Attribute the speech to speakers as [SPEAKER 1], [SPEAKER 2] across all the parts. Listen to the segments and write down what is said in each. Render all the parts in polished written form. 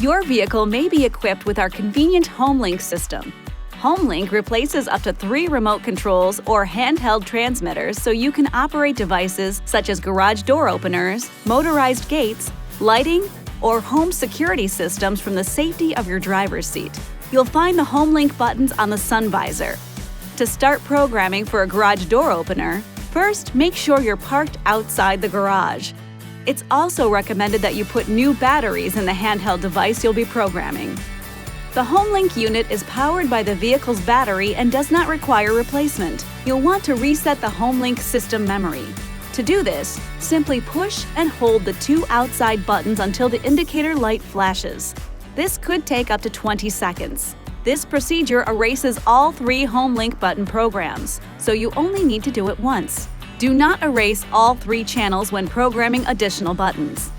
[SPEAKER 1] Your vehicle may be equipped with our convenient HomeLink system. HomeLink replaces up to 3 remote controls or handheld transmitters so you can operate devices such as garage door openers, motorized gates, lighting, or home security systems from the safety of your driver's seat. You'll find the HomeLink buttons on the sun visor. To start programming for a garage door opener, first make sure you're parked outside the garage. It's also recommended that you put new batteries in the handheld device you'll be programming. The HomeLink unit is powered by the vehicle's battery and does not require replacement. You'll want to reset the HomeLink system memory. To do this, simply push and hold the 2 outside buttons until the indicator light flashes. This could take up to 20 seconds. This procedure erases all 3 HomeLink button programs, so you only need to do it once. Do not erase all 3 channels when programming additional buttons.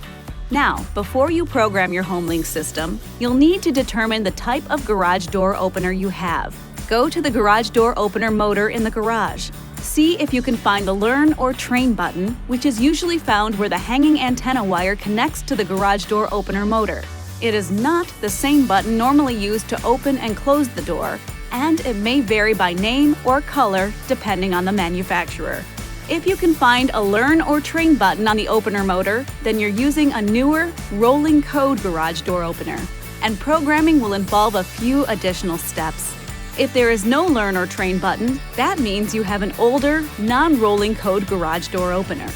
[SPEAKER 1] Now, before you program your HomeLink system, you'll need to determine the type of garage door opener you have. Go to the garage door opener motor in the garage. See if you can find the Learn or Train button, which is usually found where the hanging antenna wire connects to the garage door opener motor. It is not the same button normally used to open and close the door, and it may vary by name or color depending on the manufacturer. If you can find a Learn or Train button on the opener motor, then you're using a newer, rolling code garage door opener, and programming will involve a few additional steps. If there is no Learn or Train button, that means you have an older, non-rolling code garage door opener.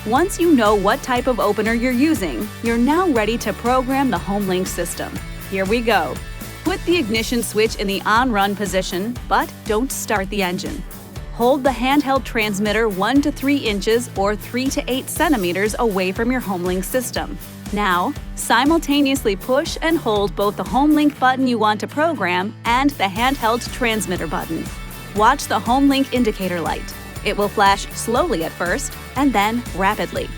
[SPEAKER 1] Once you know what type of opener you're using, you're now ready to program the HomeLink system. Here we go. Put the ignition switch in the on-run position, but don't start the engine. Hold the handheld transmitter 1 to 3 inches or 3 to 8 centimeters away from your HomeLink system. Now, simultaneously push and hold both the HomeLink button you want to program and the handheld transmitter button. Watch the HomeLink indicator light. It will flash slowly at first and then rapidly.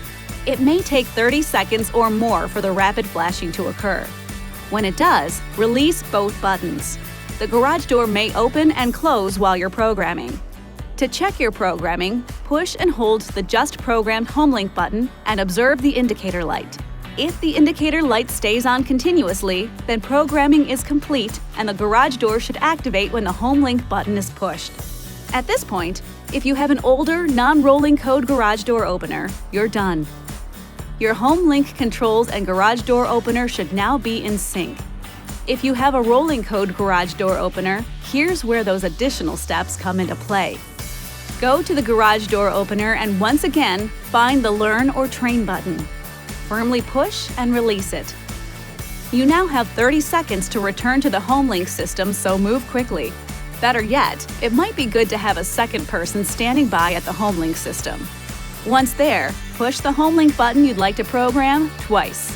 [SPEAKER 1] It may take 30 seconds or more for the rapid flashing to occur. When it does, release both buttons. The garage door may open and close while you're programming. To check your programming, push and hold the just programmed HomeLink button and observe the indicator light. If the indicator light stays on continuously, then programming is complete and the garage door should activate when the HomeLink button is pushed. At this point, if you have an older, non-rolling code garage door opener, you're done. Your HomeLink controls and garage door opener should now be in sync. If you have a rolling code garage door opener, here's where those additional steps come into play. Go to the garage door opener and once again, find the Learn or Train button. Firmly push and release it. You now have 30 seconds to return to the HomeLink system, so move quickly. Better yet, it might be good to have a second person standing by at the HomeLink system. Once there, push the HomeLink button you'd like to program twice.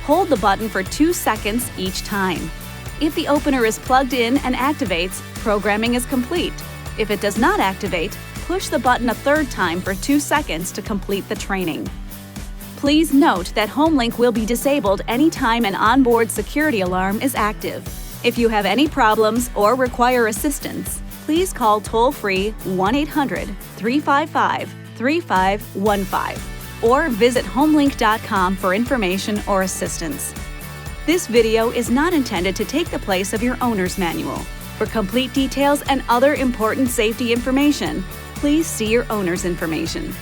[SPEAKER 1] Hold the button for 2 seconds each time. If the opener is plugged in and activates, programming is complete. If it does not activate, push the button a 3rd time for 2 seconds to complete the training. Please note that HomeLink will be disabled anytime an onboard security alarm is active. If you have any problems or require assistance, please call toll-free 1-800-355-3515 or visit homelink.com for information or assistance. This video is not intended to take the place of your owner's manual. For complete details and other important safety information, please see your owner's information.